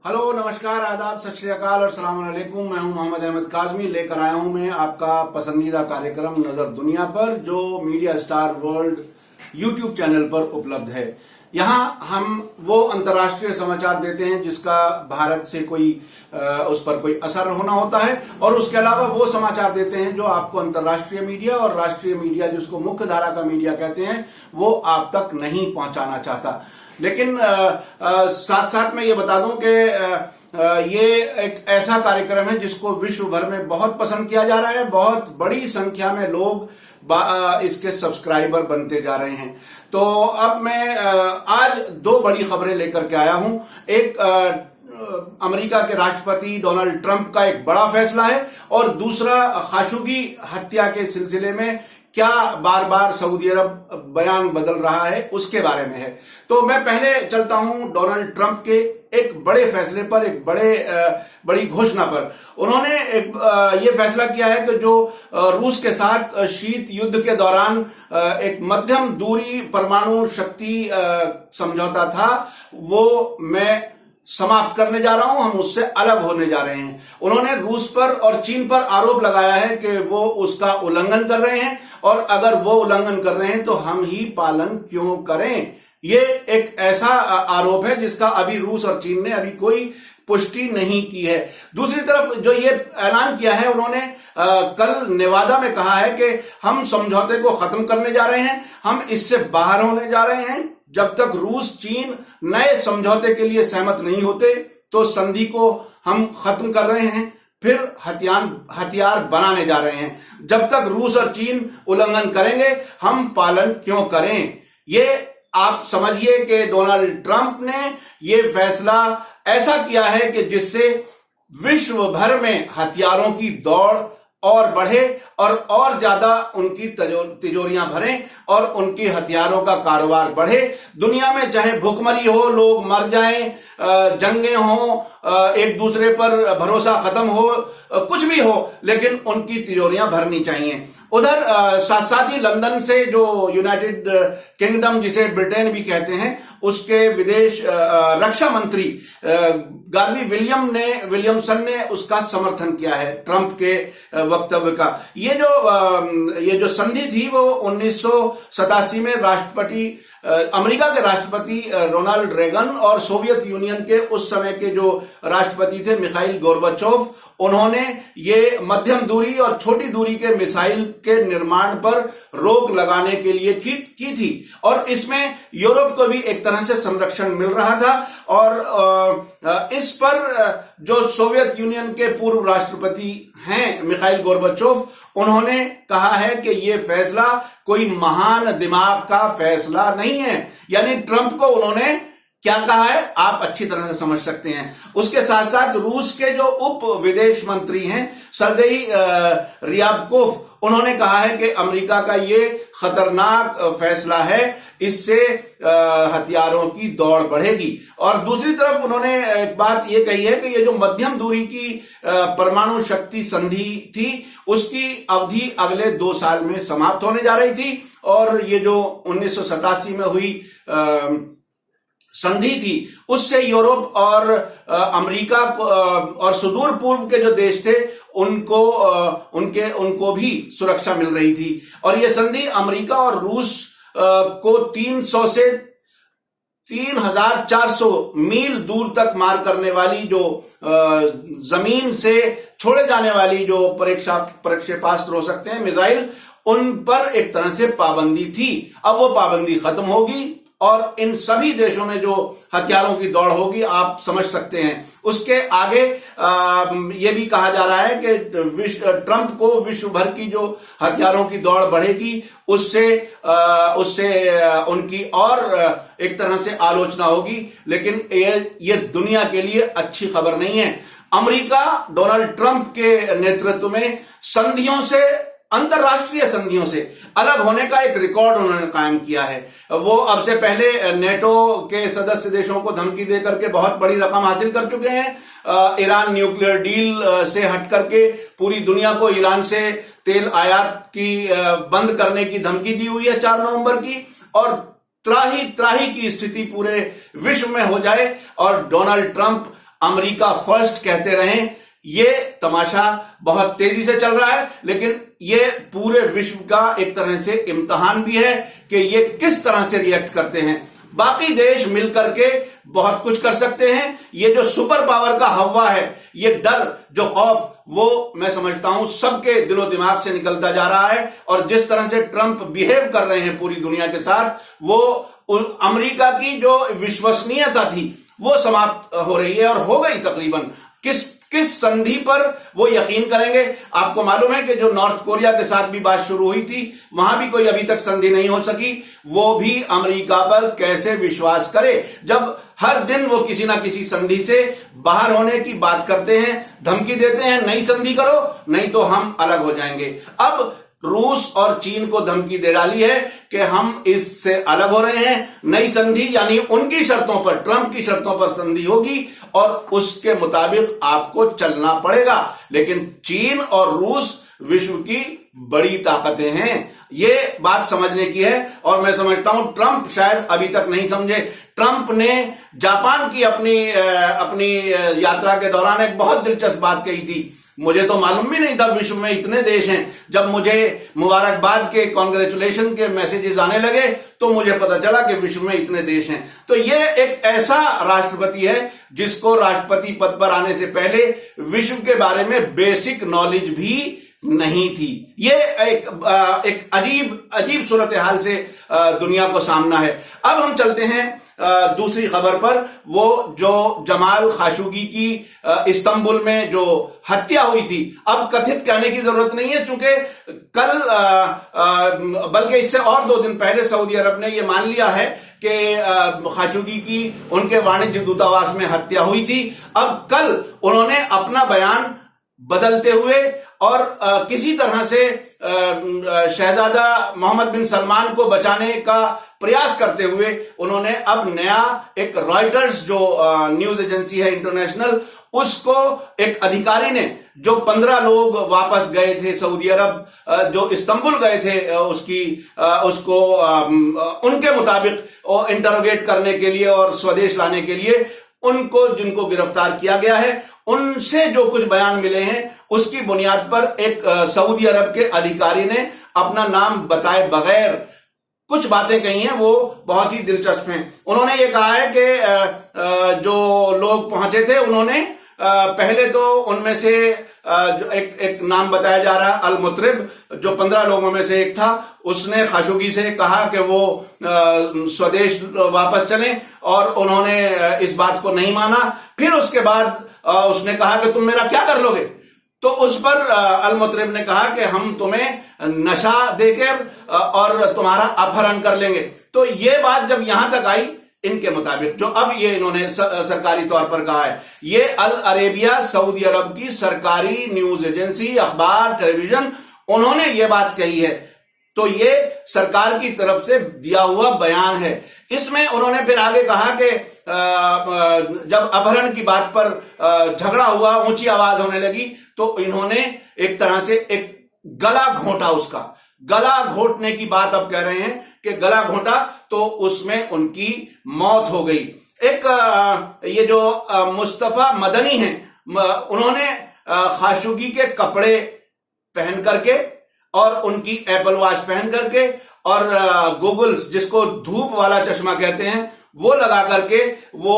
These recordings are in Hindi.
हेलो, नमस्कार, आदाब, सत श्री अकाल और सलाम अलैकुम। मैं हूं मोहम्मद अहमद काज़मी। लेकर आया हूं मैं आपका पसंदीदा कार्यक्रम नजर दुनिया पर, जो media star world YouTube channel पर उपलब्ध है। यहां हम वो अंतर्राष्ट्रीय समाचार देते हैं जिसका भारत से उस पर कोई असर होना होता है, और उसके अलावा वो समाचार देते हैं जो आपको अंतर्राष्ट्रीय मीडिया और राष्ट्रीय मीडिया, जिसको मुख्य धारा का मीडिया कहते हैं, वो आप तक नहीं पहुंचाना चाहता। लेकिन साथ साथ मैं ये बता दूं कि ये एक ऐसा कार्यक्रम है जिसको विश्व भर में बहुत पसंद किया जा रहा है। बहुत बड़ी संख्या में लोग इसके सब्सक्राइबर बनते जा रहे हैं। तो अब मैं आज दो बड़ी खबरें लेकर के आया हूं। एक अमेरिका के राष्ट्रपति डोनाल्ड ट्रंप का एक बड़ा फैसला है, और दूसरा खाशोगी हत्या के सिलसिले में क्या बार बार सऊदी अरब बयान बदल रहा है, उसके बारे में है। तो मैं पहले चलता हूं डोनाल्ड ट्रंप के एक बड़े फैसले पर, एक बड़ी घोषणा पर। उन्होंने ये फैसला किया है कि जो रूस के साथ शीत युद्ध के दौरान एक मध्यम दूरी परमाणु शक्ति समझौता था, वो मैं समाप्त करने जा रहा हूं, हम उससे अलग होने जा रहे हैं। उन्होंने रूस पर और चीन पर आरोप लगाया है कि वो उसका उल्लंघन कर रहे हैं, और अगर वो उल्लंघन कर रहे हैं तो हम ही पालन क्यों करें। ये एक ऐसा आरोप है जिसका अभी रूस और चीन ने अभी कोई पुष्टि नहीं की है। दूसरी तरफ जो ये ऐलान किया है उन्होंने कल नेवादा में कहा है कि हम समझौते को खत्म करने जा रहे हैं, हम इससे बाहर होने जा रहे हैं। जब तक रूस चीन नए समझौते के लिए सहमत नहीं होते तो संधि को हम खत्म कर रहे हैं, फिर हथियार बनाने जा रहे हैं। जब तक रूस और चीन उल्लंघन करेंगे हम पालन क्यों करें। ये आप समझिए कि डोनाल्ड ट्रंप ने ये फैसला ऐसा किया है कि जिससे विश्व भर में हथियारों की दौड़ और बढ़े, और ज्यादा उनकी तिजोरियां भरें और उनकी हथियारों का कारोबार बढ़े। दुनिया में चाहे भुखमरी हो, लोग मर जाएं, जंगें हो, एक दूसरे पर भरोसा खत्म हो, कुछ भी हो, लेकिन उनकी तिजोरियां भरनी चाहिए। उधर साथ साथ ही लंदन से जो यूनाइटेड किंगडम, जिसे ब्रिटेन भी कहते हैं, उसके विदेश रक्षा मंत्री गार्वी विलियमसन ने उसका समर्थन किया है ट्रंप के वक्तव्य का। ये जो संधि थी वो 1987 में अमेरिका के राष्ट्रपति रोनाल्ड रेगन और सोवियत यूनियन के उस समय के जो राष्ट्रपति थे मिखाइल गोर्बाचोव, उन्होंने ये मध्यम दूरी और छोटी दूरी के मिसाइल के निर्माण पर रोक लगाने के लिए की थी, और इसमें यूरोप को भी एक तरह से संरक्षण मिल रहा था। और इस पर जो सोवियत यूनियन के पूर्व राष्ट्रपति हैं मिखाइल गोर्बाचोव, उन्होंने कहा है कि ये फैसला कोई महान दिमाग का फैसला नहीं है। यानी ट्रंप को उन्होंने क्या कहा है आप अच्छी तरह से समझ सकते हैं। उसके साथ साथ रूस के जो उप विदेश मंत्री हैं सर्गेई रियाबकोव, उन्होंने कहा है कि अमेरिका का ये खतरनाक फैसला है, इससे हथियारों की दौड़ बढ़ेगी। और दूसरी तरफ उन्होंने एक बात ये कही है कि ये जो मध्यम दूरी की परमाणु शक्ति संधि थी, उसकी अवधि अगले 2 साल में समाप्त होने जा रही थी, और ये जो 1987 में हुई संधि थी, उससे यूरोप और अमेरिका और सुदूर पूर्व के जो देश थे उनको भी सुरक्षा मिल रही थी। और ये संधि अमेरिका और रूस को 300 से 3400 मील दूर तक मार करने वाली, जो जमीन से छोड़े जाने वाली जो प्रक्षेपास्त्र हो सकते हैं, मिसाइल, उन पर एक तरह से पाबंदी थी। अब वो पाबंदी खत्म होगी और इन सभी देशों में जो हथियारों की दौड़ होगी, आप समझ सकते हैं। उसके आगे ये भी कहा जा रहा है कि ट्रंप को विश्व भर की जो हथियारों की दौड़ बढ़ेगी, उससे उनकी और एक तरह से आलोचना होगी। लेकिन ये दुनिया के लिए अच्छी खबर नहीं है। अमेरिका डोनाल्ड ट्रंप के नेतृत्व में अंतरराष्ट्रीय संधियों से अलग होने का एक रिकॉर्ड उन्होंने कायम किया है। वो अब से पहले नेटो के सदस्य देशों को धमकी देकर के बहुत बड़ी रकम हासिल कर चुके हैं। ईरान न्यूक्लियर डील से हट करके पूरी दुनिया को ईरान से तेल आयात की बंद करने की धमकी दी हुई है 4 नवंबर की, और त्राही की स्थिति पूरे विश्व में हो जाए और डोनाल्ड ट्रंप अमेरिका फर्स्ट कहते रहें। ये तमाशा बहुत तेजी से चल रहा है, लेकिन ये पूरे विश्व का एक तरह से इम्तिहान भी है कि ये किस तरह से रिएक्ट करते हैं। बाकी देश मिलकर के बहुत कुछ कर सकते हैं। ये जो सुपर पावर का हवा है, ये डर, जो खौफ, वो मैं समझता हूं सबके दिलो दिमाग से निकलता जा रहा है। और जिस तरह से ट्रंप बिहेव कर रहे हैं पूरी दुनिया के साथ, वो अमेरिका की जो विश्वसनीयता थी वो समाप्त हो रही है, और हो गई तकरीबन। किस संधि पर वो यकीन करेंगे? आपको मालूम है कि जो नॉर्थ कोरिया के साथ भी बात शुरू हुई थी, वहां भी कोई अभी तक संधि नहीं हो सकी। वो भी अमेरिका पर कैसे विश्वास करे जब हर दिन वो किसी ना किसी संधि से बाहर होने की बात करते हैं, धमकी देते हैं, नई संधि करो नहीं तो हम अलग हो जाएंगे। अब रूस और चीन को धमकी दे डाली है कि हम इससे अलग हो रहे हैं। नई संधि यानी उनकी शर्तों पर, ट्रंप की शर्तों पर संधि होगी और उसके मुताबिक आपको चलना पड़ेगा। लेकिन चीन और रूस विश्व की बड़ी ताकतें हैं, ये बात समझने की है। और मैं समझता हूं ट्रंप शायद अभी तक नहीं समझे। ट्रंप ने जापान की अपनी यात्रा के दौरान एक बहुत दिलचस्प बात कही थी। मुझे तो मालूम भी नहीं था विश्व में इतने देश हैं। जब मुझे मुबारकबाद के, कांग्रेचुलेशन के मैसेजेस आने लगे तो मुझे पता चला कि विश्व में इतने देश हैं। तो ये एक ऐसा राष्ट्रपति है जिसको राष्ट्रपति पद पर आने से पहले विश्व के बारे में बेसिक नॉलेज भी नहीं थी। ये एक अजीब सूरत हाल से दुनिया को सामना है। अब हम चलते हैं दूसरी खबर पर। वो जो जमाल खाशोगी की इस्तांबुल में जो हत्या हुई थी, अब कथित कहने की जरूरत नहीं है, चूंकि कल बल्कि इससे और 2 दिन पहले सऊदी अरब ने यह मान लिया है कि खाशोगी की उनके वाणिज्य दूतावास में हत्या हुई थी। अब कल उन्होंने अपना बयान बदलते हुए और किसी तरह से शहजादा मोहम्मद बिन सलमान को बचाने का प्रयास करते हुए उन्होंने अब नया एक रॉयटर्स जो न्यूज एजेंसी है इंटरनेशनल, उसको एक अधिकारी ने, जो 15 लोग वापस गए थे सऊदी अरब, जो इस्तांबुल गए थे, उसको उनके मुताबिक इंटरोगेट करने के लिए और स्वदेश लाने के लिए उनको, जिनको गिरफ्तार किया गया है, उनसे जो कुछ बयान मिले हैं उसकी बुनियाद पर एक सऊदी अरब के अधिकारी ने अपना नाम बताए बगैर कुछ बातें कही हैं, वो बहुत ही दिलचस्प हैं। उन्होंने ये कहा है कि जो लोग पहुंचे थे उन्होंने पहले तो उनमें से जो एक नाम बताया जा रहा है अल मुतरिब, जो 15 लोगों में से एक था, उसने खाशोगी से कहा कि वो स्वदेश वापस चलें और उन्होंने इस बात को नहीं माना। फिर उसके बाद उसने कहा कि तुम मेरा क्या कर लोगे? तो उस पर अल मुतरिब ने कहा कि हम तुम्हें नशा देकर और तुम्हारा अपहरण कर लेंगे। तो ये बात जब यहां तक आई, इनके मुताबिक जो अब ये इन्होंने सरकारी तौर पर कहा है, ये अल अरेबिया सऊदी अरब की सरकारी न्यूज एजेंसी, अखबार, टेलीविजन, उन्होंने ये बात कही है। तो ये सरकार की तरफ से दिया हुआ बयान है। इसमें उन्होंने फिर आगे कहा कि जब अपहरण की बात पर झगड़ा हुआ, ऊंची आवाज होने लगी, तो इन्होंने एक तरह से एक गला घोंटा, उसका गला घोंटने की बात अब कह रहे हैं कि गला घोंटा, तो उसमें उनकी मौत हो गई। एक ये जो मुस्तफा मदनी हैं, उन्होंने खाशोगी के कपड़े पहन करके और उनकी एप्पल वॉच पहन करके और गॉगल्स, जिसको धूप वाला चश्मा कहते हैं, वो लगा करके वो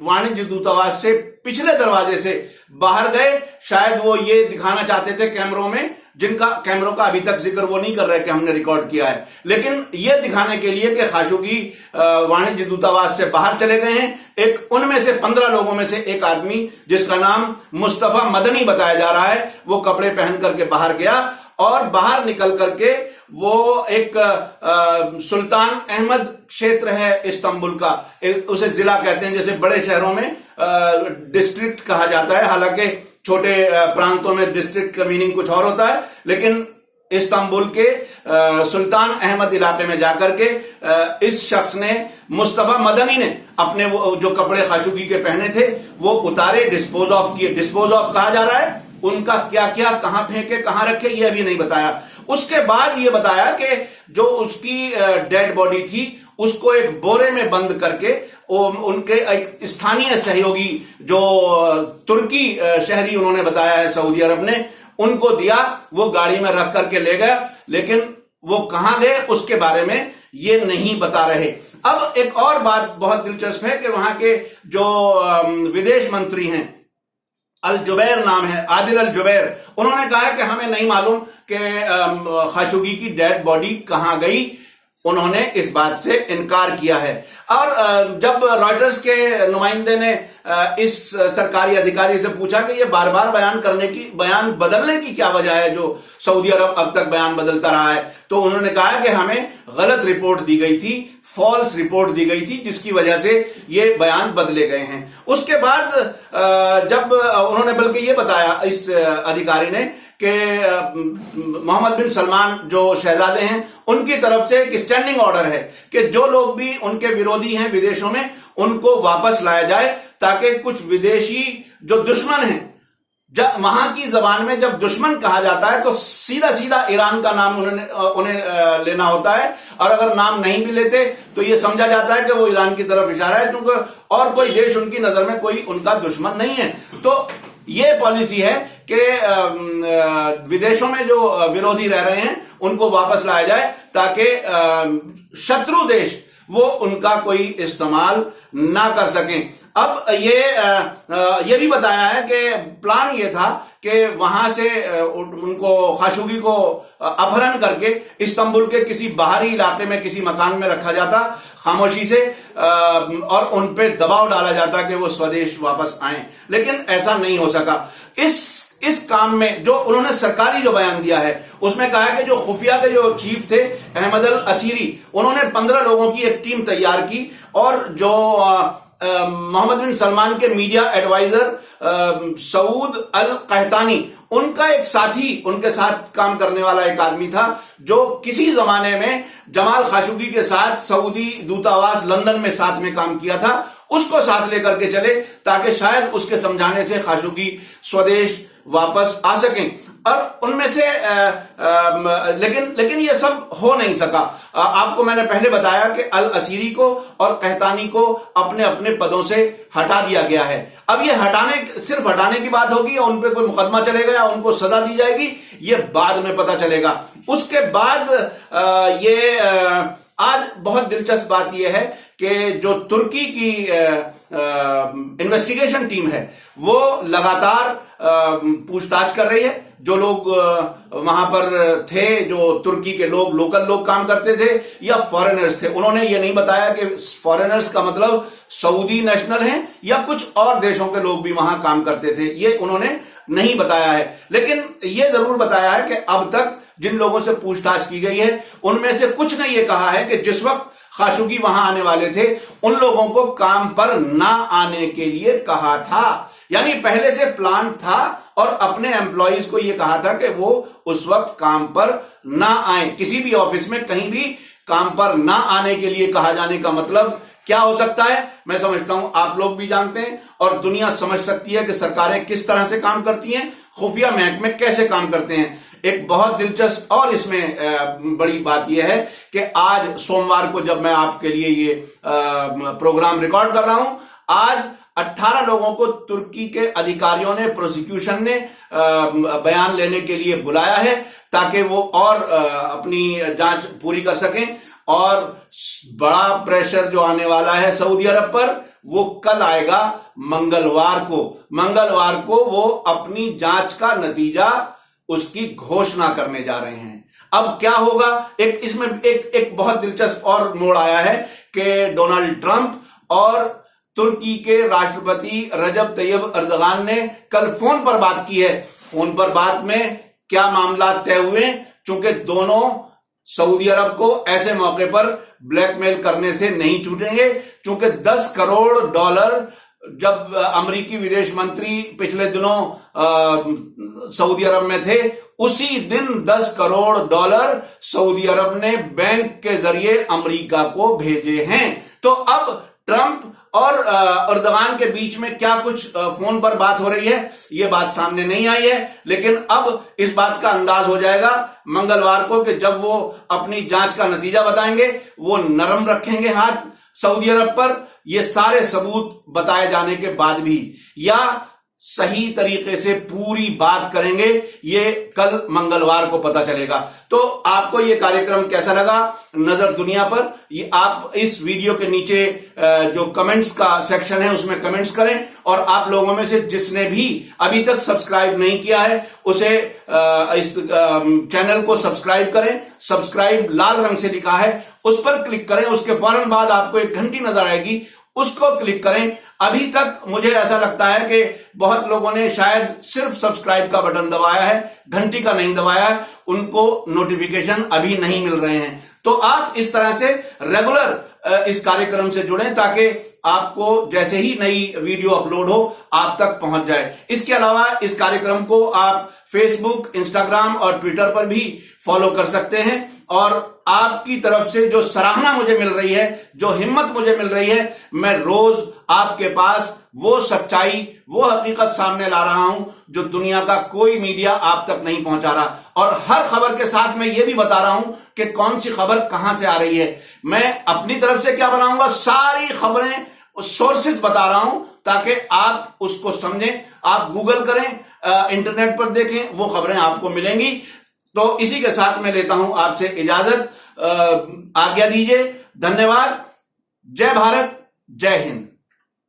वाणिज्य दूतावास से पिछले दरवाजे से बाहर गए। शायद वो ये दिखाना चाहते थे कैमरों में, जिनका कैमरों का अभी तक जिक्र वो नहीं कर रहे कि हमने रिकॉर्ड किया है, लेकिन ये दिखाने के लिए कि खाशोगी वाणिज्य दूतावास से बाहर चले गए हैं। एक उनमें से 15 लोगों में से एक आदमी, जिसका नाम मुस्तफा मदनी बताया जा रहा है, वो कपड़े पहन करके बाहर गया और बाहर निकल करके वो एक सुल्तान अहमद क्षेत्र है इस्तांबुल का, उसे जिला कहते हैं, जैसे बड़े शहरों में डिस्ट्रिक्ट कहा जाता है, हालांकि छोटे प्रांतों में डिस्ट्रिक्ट का मीनिंग कुछ और होता है, लेकिन इस्तांबुल के सुल्तान अहमद इलाके में जाकर के इस शख्स ने, मुस्तफा मदनी ने, अपने वो जो कपड़े खाशोगी के पहने थे वो उतारे, डिस्पोज ऑफ किए। डिस्पोज ऑफ कहा जा रहा है, उनका क्या क्या, कहां फेंके, कहां रखे, ये अभी नहीं बताया। उसके बाद ये बताया कि जो उसकी डेड बॉडी थी उसको एक बोरे में बंद करके उनके एक स्थानीय सहयोगी जो तुर्की शहरी उन्होंने बताया है सऊदी अरब ने, उनको दिया, वो गाड़ी में रख करके ले गया, लेकिन वो कहां गए उसके बारे में ये नहीं बता रहे। अब एक और बात बहुत दिलचस्प है कि वहां के जो विदेश मंत्री हैं, अल जुबैर नाम है, आदिल अल जुबैर, उन्होंने कहा है कि हमें नहीं मालूम कि खाशोगी की डेड बॉडी कहां गई। उन्होंने इस बात से इनकार किया है। और जब रॉयटर्स के नुमाइंदे ने इस सरकारी अधिकारी से पूछा कि ये बार बार बयान बदलने की क्या वजह है, जो सऊदी अरब अब तक बयान बदलता रहा है, तो उन्होंने कहा कि हमें गलत रिपोर्ट दी गई थी, फॉल्स रिपोर्ट दी गई थी, जिसकी वजह से ये बयान बदले गए हैं। उसके बाद जब उन्होंने बल्कि ये बताया इस अधिकारी ने कि मोहम्मद बिन सलमान जो शहजादे हैं, उनकी तरफ से एक स्टैंडिंग ऑर्डर है कि जो लोग भी उनके विरोधी हैं विदेशों में, उनको वापस लाया जाए, ताकि कुछ विदेशी जो दुश्मन हैं, जब वहां की जबान में जब दुश्मन कहा जाता है तो सीधा सीधा ईरान का नाम उन्हें लेना होता है, और अगर नाम नहीं भी लेते तो ये समझा जाता है कि वो ईरान की तरफ इशारा है, क्योंकि और कोई देश उनकी नजर में कोई उनका दुश्मन नहीं है। तो ये पॉलिसी है कि विदेशों में जो विरोधी रह रहे हैं उनको वापस लाया जाए, ताकि शत्रु देश वो उनका कोई इस्तेमाल ना कर सकें। अब ये भी बताया है कि प्लान ये था कि वहां से उनको खाशोगी को अपहरण करके इस्तांबुल के किसी बाहरी इलाके में किसी मकान में रखा जाता खामोशी से, और उन पे दबाव डाला जाता कि वो स्वदेश वापस आए, लेकिन ऐसा नहीं हो सका। इस काम में जो उन्होंने सरकारी जो बयान दिया है उसमें कहा है कि जो खुफिया के जो चीफ थे अहमद अल असीरी, उन्होंने 15 लोगों की एक टीम तैयार की, और जो मोहम्मद बिन सलमान के मीडिया एडवाइजर सऊद अल कहतानी, उनका एक साथी, उनके साथ काम करने वाला एक आदमी था, जो किसी जमाने में जमाल खाशोगी के साथ सऊदी दूतावास लंदन में साथ में काम किया था, उसको साथ लेकर के चले, ताकि शायद उसके समझाने से खाशोगी स्वदेश वापस आ सकें। और उनमें से लेकिन ये सब हो नहीं सका। आपको मैंने पहले बताया कि अल असीरी को और कहतानी को अपने अपने पदों से हटा दिया गया है। अब ये सिर्फ हटाने की बात होगी, या उन पे कोई मुकदमा चलेगा, या उनको सजा दी जाएगी, ये बाद में पता चलेगा। उसके बाद आज बहुत दिलचस्प बात यह है कि जो तुर्की की इन्वेस्टिगेशन टीम है वो लगातार पूछताछ कर रही है। जो लोग वहां पर थे, जो तुर्की के लोग, लोकल लोग काम करते थे या फॉरेनर्स थे, उन्होंने ये नहीं बताया कि फॉरेनर्स का मतलब सऊदी नेशनल हैं या कुछ और देशों के लोग भी वहां काम करते थे, ये उन्होंने नहीं बताया है। लेकिन ये जरूर बताया है कि अब तक जिन लोगों से पूछताछ की गई है उनमें से कुछ ने यह कहा है कि जिस वक्त खाशोगी वहां आने वाले थे उन लोगों को काम पर ना आने के लिए कहा था, यानी पहले से प्लान था, और अपने एम्प्लॉइज को यह कहा था कि वो उस वक्त काम पर ना आए। किसी भी ऑफिस में कहीं भी काम पर ना आने के लिए कहा जाने का मतलब क्या हो सकता है, मैं समझता हूं आप लोग भी जानते हैं और दुनिया समझ सकती है कि सरकारें किस तरह से काम करती हैं, खुफिया महकमे कैसे काम करते हैं। एक बहुत दिलचस्प और इसमें बड़ी बात यह है कि आज सोमवार को जब मैं आपके लिए ये प्रोग्राम रिकॉर्ड कर रहा हूं, आज 18 लोगों को तुर्की के अधिकारियों ने, प्रोसिक्यूशन ने बयान लेने के लिए बुलाया है, ताकि वो और अपनी जांच पूरी कर सकें। और बड़ा प्रेशर जो आने वाला है सऊदी अरब पर, वो कल आएगा मंगलवार को वो अपनी जांच का नतीजा उसकी घोषणा करने जा रहे हैं। अब क्या होगा, इसमें एक बहुत दिलचस्प और मोड़ आया है कि डोनाल्ड ट्रंप और तुर्की के राष्ट्रपति रजब तैयब अर्दगान ने कल फोन पर बात की है। फोन पर बात में क्या मामला तय हुए, चूंकि दोनों सऊदी अरब को ऐसे मौके पर ब्लैकमेल करने से नहीं छूटेंगे, चूंकि $10 करोड़ जब अमेरिकी विदेश मंत्री पिछले दिनों सऊदी अरब में थे, उसी दिन $10 करोड़ सऊदी अरब ने बैंक के जरिए अमेरिका को भेजे हैं। तो अब ट्रंप और अर्दगान के बीच में क्या कुछ फोन पर बात हो रही है, यह बात सामने नहीं आई है, लेकिन अब इस बात का अंदाज हो जाएगा मंगलवार को कि जब वो अपनी जांच का नतीजा बताएंगे, वो नरम रखेंगे हाथ सऊदी अरब पर, ये सारे सबूत बताए जाने के बाद भी, या सही तरीके से पूरी बात करेंगे, ये कल मंगलवार को पता चलेगा। तो आपको ये कार्यक्रम कैसा लगा नजर दुनिया पर, ये आप इस वीडियो के नीचे जो कमेंट्स का सेक्शन है उसमें कमेंट्स करें, और आप लोगों में से जिसने भी अभी तक सब्सक्राइब नहीं किया है उसे इस चैनल को सब्सक्राइब करें। सब्सक्राइब लाल रंग से लिखा है, उस पर क्लिक करें। उसके फौरन बाद आपको एक घंटी नजर आएगी, उसको क्लिक करें। अभी तक मुझे ऐसा लगता है कि बहुत लोगों ने शायद सिर्फ सब्सक्राइब का बटन दबाया है, घंटी का नहीं दबाया है, उनको नोटिफिकेशन अभी नहीं मिल रहे हैं। तो आप इस तरह से रेगुलर इस कार्यक्रम से जुड़ें ताकि आपको जैसे ही नई वीडियो अपलोड हो आप तक पहुंच जाए। इसके अलावा इस कार्यक्रम को आप फेसबुक, इंस्टाग्राम और ट्विटर पर भी फॉलो कर सकते हैं, और आपकी तरफ से जो सराहना मुझे मिल रही है, जो हिम्मत मुझे मिल रही है, मैं रोज आपके पास वो सच्चाई, वो हकीकत सामने ला रहा हूं जो दुनिया का कोई मीडिया आप तक नहीं पहुंचा रहा। और हर खबर के साथ मैं ये भी बता रहा हूं कि कौन सी खबर कहां से आ रही है। मैं अपनी तरफ से क्या बनाऊंगा, सारी खबरें सोर्सेज बता रहा हूं ताकि आप उसको समझें। आप गूगल करें, इंटरनेट पर देखें, वो खबरें आपको मिलेंगी। तो इसी के साथ मैं लेता हूं आपसे इजाजत, आज्ञा दीजिए। धन्यवाद। जय भारत, जय हिंद।